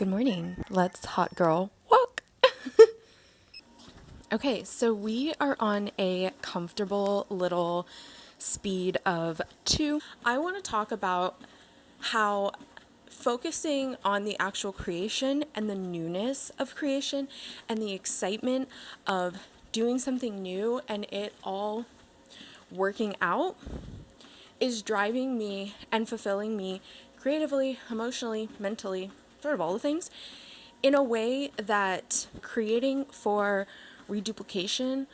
Good morning. Let's hot girl walk. Okay, so we are on a comfortable little speed of 2. I want to talk about how focusing on the actual creation and the newness of creation and the excitement of doing something new and it all working out is driving me and fulfilling me creatively, emotionally, mentally, sort of all the things, in a way that creating for reduplication,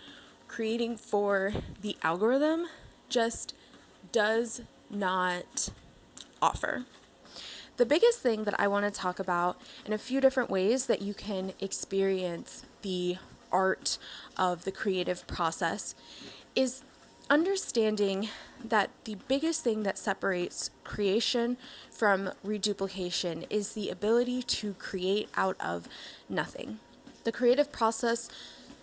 creating for the algorithm just does not offer. The biggest thing that I want to talk about in a few different ways that you can experience the art of the creative process is understanding that the biggest thing that separates creation from reduplication is the ability to create out of nothing. The creative process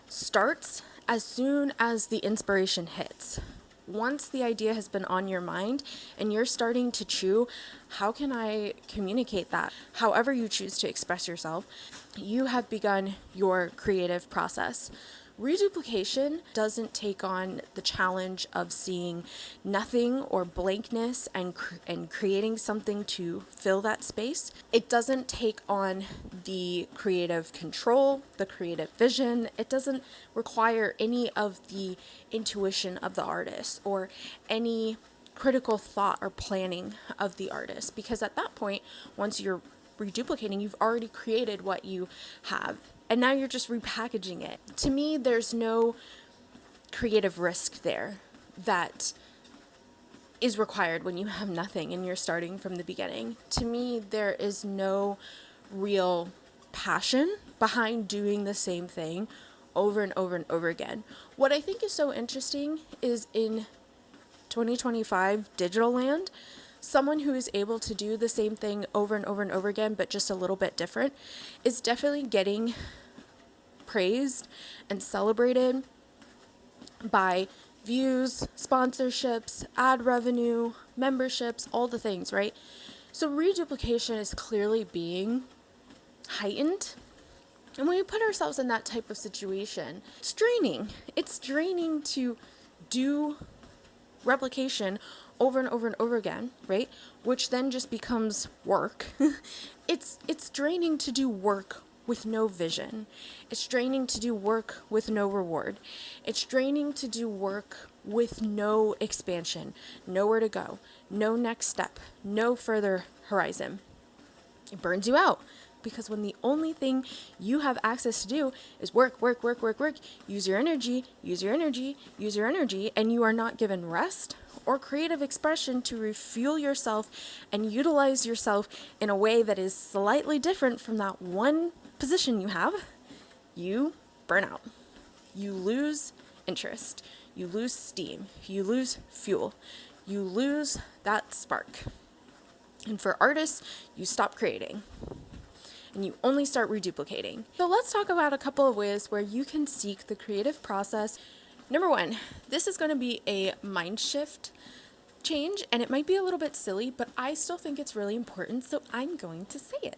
starts as soon as the inspiration hits. Once the idea has been on your mind and you're starting to chew, how can I communicate that? However you choose to express yourself, you have begun your creative process. Reduplication doesn't take on the challenge of seeing nothing or blankness and creating something to fill that space. It doesn't take on the creative control, the creative vision. It doesn't require any of the intuition of the artist or any critical thought or planning of the artist, because at that point, once you're reduplicating, you've already created what you have. And now you're just repackaging it. To me, there's no creative risk there that is required when you have nothing and you're starting from the beginning. To me, there is no real passion behind doing the same thing over and over and over again. What I think is so interesting is in 2025 digital land, someone who is able to do the same thing over and over and over again, but just a little bit different, is definitely getting praised and celebrated by views, sponsorships, ad revenue, memberships, all the things, right? So reduplication is clearly being heightened. And when we put ourselves in that type of situation, it's draining. It's draining to do replication over and over and over again, right? Which then just becomes work. It's draining to do work with no vision. It's draining to do work with no reward. It's draining to do work with no expansion, nowhere to go, no next step, no further horizon. It burns you out. Because when the only thing you have access to do is work, use your energy, and you are not given rest or creative expression to refuel yourself and utilize yourself in a way that is slightly different from that one position you have, you burn out. You lose interest. You lose steam. You lose fuel. You lose that spark. And for artists, you stop creating. And you only start reduplicating. So let's talk about a couple of ways where you can seek the creative process. Number one, this is going to be a mind shift change, and it might be a little bit silly, but I still think it's really important, so I'm going to say it.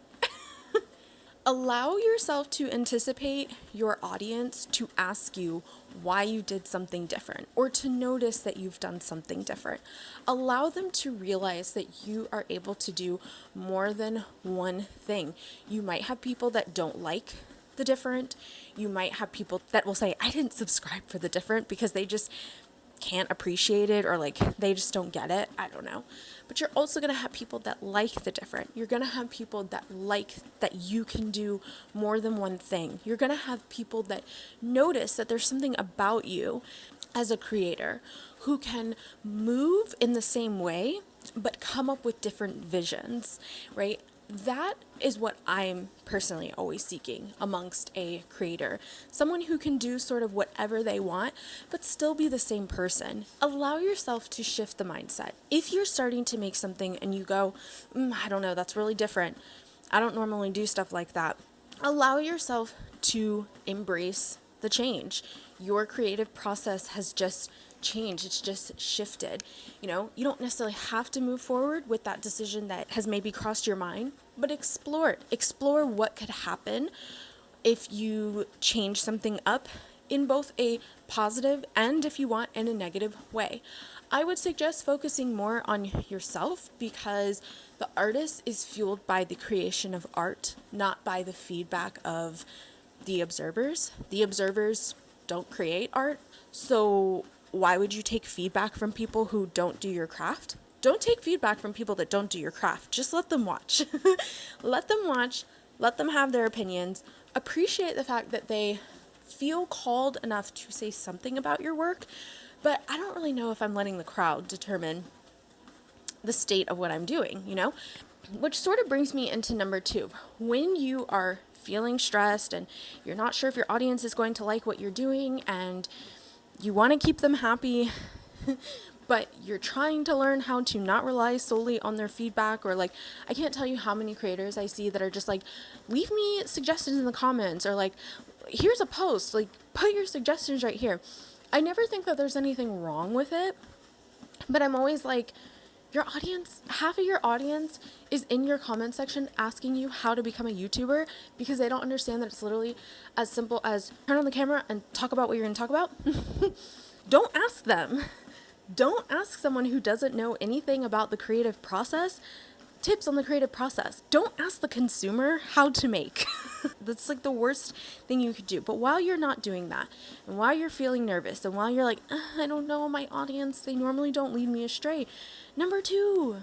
Allow yourself to anticipate your audience to ask you why you did something different or to notice that you've done something different. Allow them to realize that you are able to do more than one thing. You might have people that don't like the different. You might have people that will say, I didn't subscribe for the different because they just can't appreciate it or like they just don't get it. I don't know. But you're also going to have people that like the different. You're going to have people that like that you can do more than one thing. You're going to have people that notice that there's something about you as a creator who can move in the same way but come up with different visions, right? That is what I'm personally always seeking amongst a creator. Someone who can do sort of whatever they want, but still be the same person. Allow yourself to shift the mindset. If you're starting to make something and you go, I don't know, that's really different. I don't normally do stuff like that. Allow yourself to embrace the change. Your creative process has just changed, it's just shifted. You know, you don't necessarily have to move forward with that decision that has maybe crossed your mind, but explore it. Explore what could happen if you change something up in both a positive and, if you want, in a negative way. I would suggest focusing more on yourself, because the artist is fueled by the creation of art, not by the feedback of the observers. The observers don't create art, so why would you take feedback from people who don't do your craft? Don't take feedback from people that don't do your craft. Just let them watch. Let them watch. Let them have their opinions. Appreciate the fact that they feel called enough to say something about your work, but I don't really know if I'm letting the crowd determine the state of what I'm doing, you know? Which sort of brings me into number 2. When you are feeling stressed and you're not sure if your audience is going to like what you're doing and you want to keep them happy, but you're trying to learn how to not rely solely on their feedback, or like, I can't tell you how many creators I see that are just like, leave me suggestions in the comments, or like, here's a post, like, put your suggestions right here. I never think that there's anything wrong with it, but I'm always like, your audience, half of your audience is in your comment section asking you how to become a YouTuber, because they don't understand that it's literally as simple as turn on the camera and talk about what you're going to talk about. Don't ask them. Don't ask someone who doesn't know anything about the creative process tips on the creative process. Don't ask the consumer how to make. That's like the worst thing you could do. But while you're not doing that, and while you're feeling nervous, and while you're like, I don't know, my audience, they normally don't lead me astray. Number 2,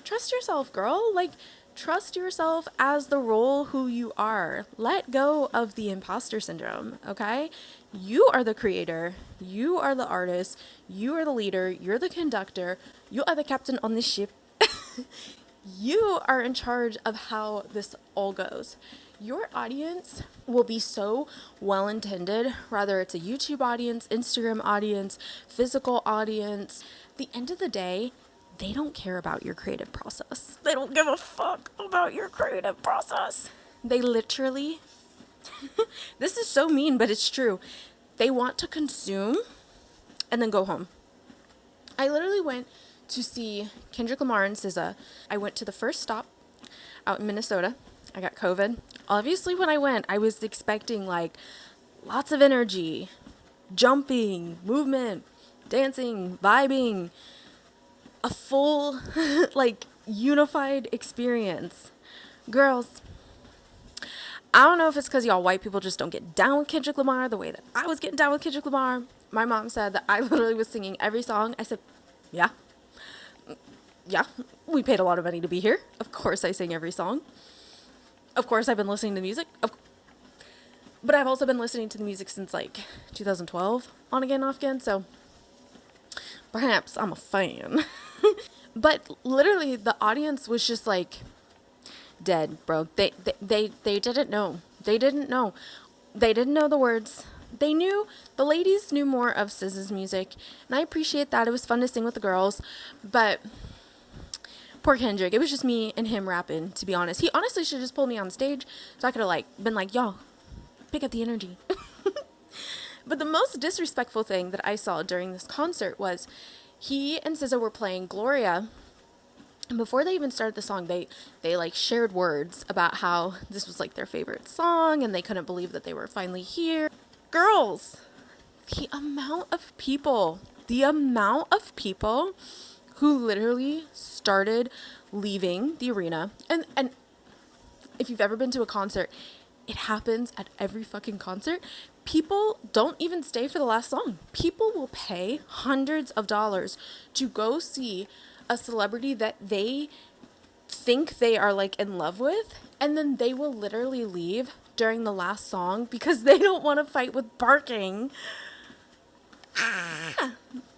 trust yourself, girl. Like, trust yourself as the role who you are. Let go of the imposter syndrome, okay? You are the creator. You are the artist. You are the leader. You're the conductor. You are the captain on this ship. You are in charge of how this all goes. Your audience will be so well intended, whether it's a YouTube audience, Instagram audience, physical audience. At the end of the day, they don't care about your creative process. They don't give a fuck about your creative process. They literally, this is so mean, but it's true. They want to consume and then go home. I literally went to see Kendrick Lamar and SZA. I went to the first stop out in Minnesota. I got COVID. Obviously, when I went, I was expecting like lots of energy, jumping, movement, dancing, vibing, a full like unified experience. Girls, I don't know if it's because y'all white people just don't get down with Kendrick Lamar the way that I was getting down with Kendrick Lamar. My mom said that I literally was singing every song. I said, yeah, we paid a lot of money to be here. Of course I sing every song. Of course I've been listening to music. But I've also been listening to the music since like 2012, on again, off again. So perhaps I'm a fan. But literally the audience was just like dead, bro. They didn't know. They didn't know. They didn't know the words. They knew, the ladies knew more of SZA's music, and I appreciate that. It was fun to sing with the girls, but poor Kendrick, it was just me and him rapping, to be honest. He honestly should have just pulled me on stage, so I could have like been like, y'all, pick up the energy. But the most disrespectful thing that I saw during this concert was he and SZA were playing Gloria, and before they even started the song, they like shared words about how this was like their favorite song, and they couldn't believe that they were finally here. Girls, the amount of people who literally started leaving the arena, and if you've ever been to a concert, it happens at every fucking concert. People don't even stay for the last song. People will pay hundreds of dollars to go see a celebrity that they think they are like in love with, and then they will literally leave during the last song because they don't want to fight with barking.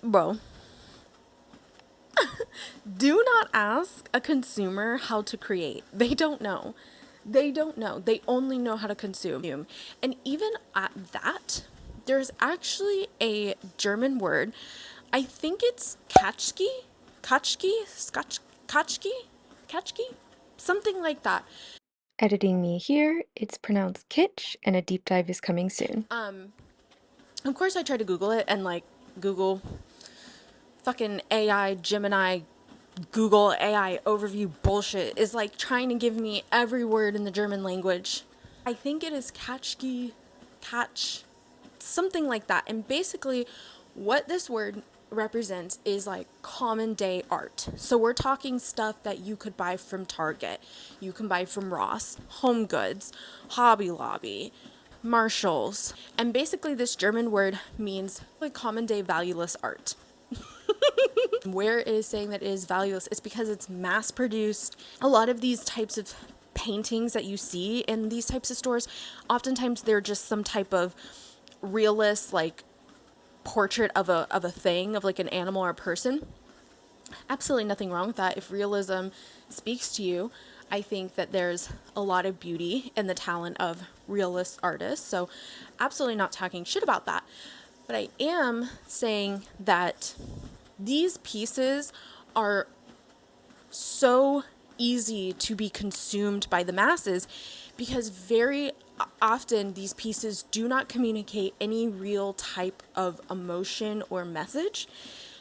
Bro. Do not ask a consumer how to create. They don't know. They don't know. They only know how to consume. And even at that, there's actually a German word. I think it's Katschki, something like that. Editing me here, it's pronounced kitsch, and a deep dive is coming soon. Of course I tried to Google it, and like Google fucking AI, Gemini, Google AI overview bullshit is like trying to give me every word in the German language. I think it is catch, something like that. And basically, what this word represents is like common day art. So we're talking stuff that you could buy from Target, you can buy from Ross, Home Goods, Hobby Lobby, Marshalls. And basically, this German word means like common day valueless art. Where it is saying that it is valueless is because it's mass produced. A lot of these types of paintings that you see in these types of stores, oftentimes they're just some type of realist, like portrait of a thing, of like an animal or a person. Absolutely nothing wrong with that. If realism speaks to you, I think that there's a lot of beauty in the talent of realist artists. So absolutely not talking shit about that. But I am saying that these pieces are so easy to be consumed by the masses because very often these pieces do not communicate any real type of emotion or message.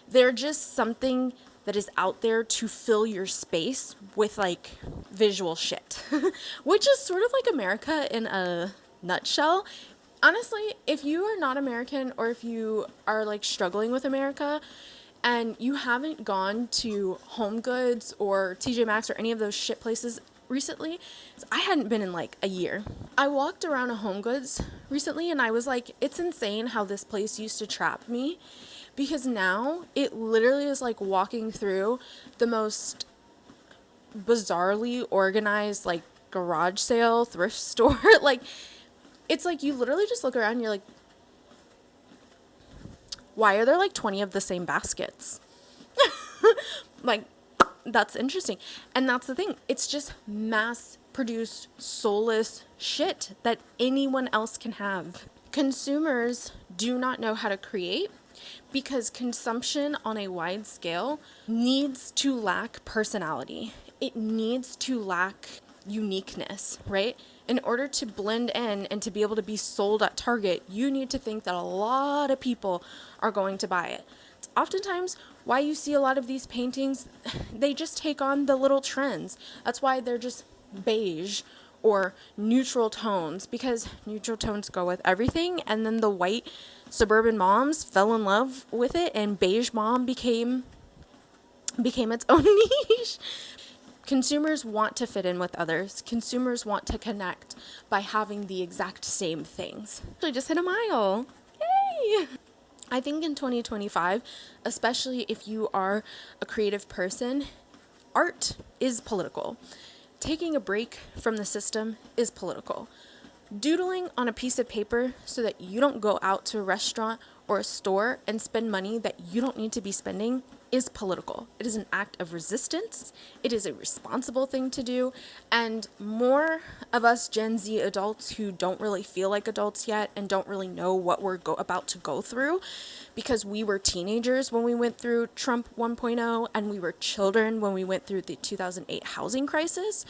They're just something that is out there to fill your space with like visual shit, which is sort of like America in a nutshell. Honestly, if you are not American or if you are like struggling with America, and you haven't gone to Home Goods or TJ Maxx or any of those shit places recently, I hadn't been in like a year. I walked around a Home Goods recently and I was like, it's insane how this place used to trap me, because now it literally is like walking through the most bizarrely organized like garage sale, thrift store. Like, it's like you literally just look around and you're like, why are there like 20 of the same baskets? Like, that's interesting. And that's the thing. It's just mass produced, soulless shit that anyone else can have. Consumers do not know how to create because consumption on a wide scale needs to lack personality. It needs to lack uniqueness, right? In order to blend in and to be able to be sold at Target, you need to think that a lot of people are going to buy it. It's oftentimes why you see a lot of these paintings, they just take on the little trends. That's why they're just beige or neutral tones, because neutral tones go with everything. And then the white suburban moms fell in love with it and beige mom became its own niche. Consumers want to fit in with others. Consumers want to connect by having the exact same things. I just hit a mile. Yay! I think in 2025, especially if you are a creative person, art is political. Taking a break from the system is political. Doodling on a piece of paper so that you don't go out to a restaurant or a store and spend money that you don't need to be spending is political. It is an act of resistance. It is a responsible thing to do. And more of us Gen Z adults who don't really feel like adults yet and don't really know what we're about to go through, because we were teenagers when we went through Trump 1.0 and we were children when we went through the 2008 housing crisis,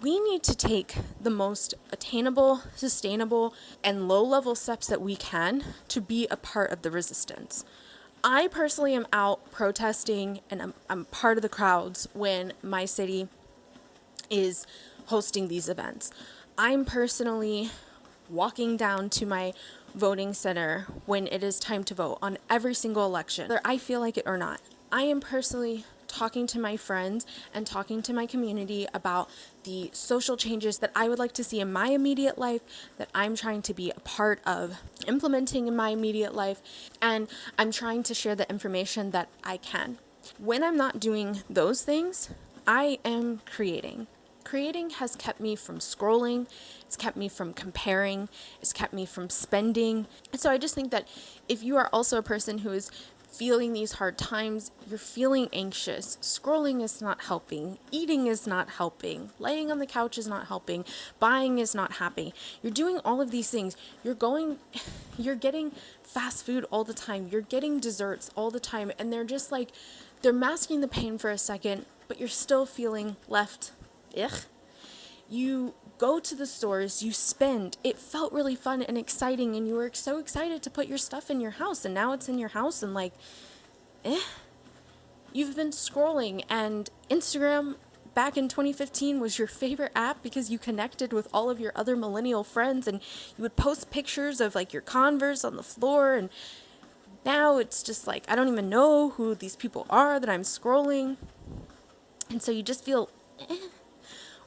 we need to take the most attainable, sustainable, and low-level steps that we can to be a part of the resistance. I personally am out protesting and I'm part of the crowds when my city is hosting these events. I'm personally walking down to my voting center when it is time to vote on every single election, whether I feel like it or not. I am personally talking to my friends and talking to my community about the social changes that I would like to see in my immediate life, that I'm trying to be a part of implementing in my immediate life, and I'm trying to share the information that I can. When I'm not doing those things, I am creating. Creating has kept me from scrolling, it's kept me from comparing, it's kept me from spending. And so I just think that if you are also a person who is feeling these hard times, you're feeling anxious, scrolling is not helping, eating is not helping, laying on the couch is not helping, buying is not happy. You're doing all of these things. You're getting fast food all the time. You're getting desserts all the time. And they're just like, they're masking the pain for a second, but you're still feeling left. You go to the stores, you spend. It felt really fun and exciting, and you were so excited to put your stuff in your house, and now it's in your house, and like, You've been scrolling, and Instagram back in 2015 was your favorite app because you connected with all of your other millennial friends, and you would post pictures of like your Converse on the floor. And now it's just like, I don't even know who these people are that I'm scrolling. And so you just feel,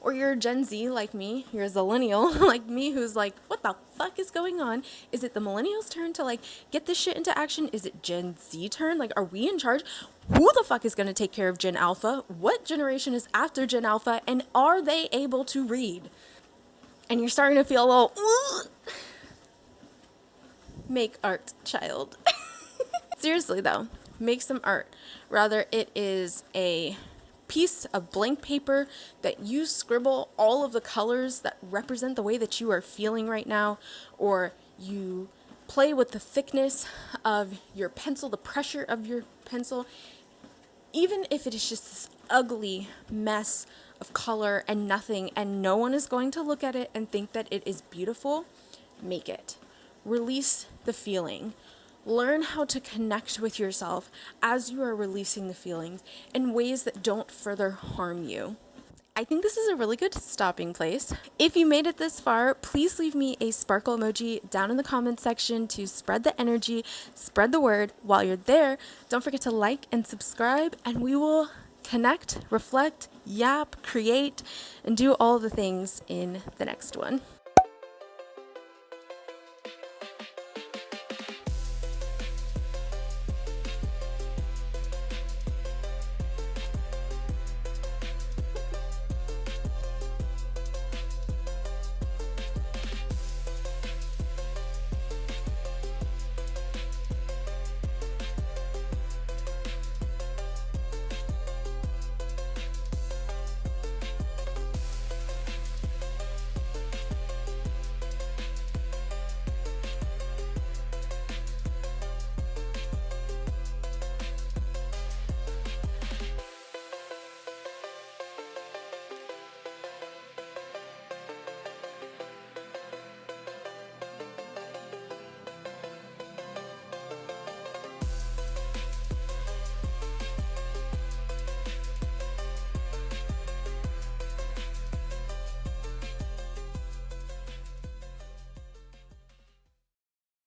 or you're a Gen Z like me, you're a Zillennial like me, who's like, what the fuck is going on? Is it the millennials' turn to like get this shit into action? Is it Gen Z turn? Like, are we in charge? Who the fuck is gonna take care of Gen Alpha? What generation is after Gen Alpha? And are they able to read? And you're starting to feel a little, "Ugh." Make art, child. Seriously though, make some art. Rather, it is a piece of blank paper that you scribble all of the colors that represent the way that you are feeling right now, or you play with the thickness of your pencil, the pressure of your pencil, even if it is just this ugly mess of color and nothing, and no one is going to look at it and think that it is beautiful. Make it. Release the feeling. Learn how to connect with yourself as you are releasing the feelings in ways that don't further harm you. I think this is a really good stopping place. If you made it this far, please leave me a sparkle emoji down in the comments section to spread the energy, spread the word. While you're there, don't forget to like and subscribe, and we will connect, reflect, yap, create, and do all the things in the next one.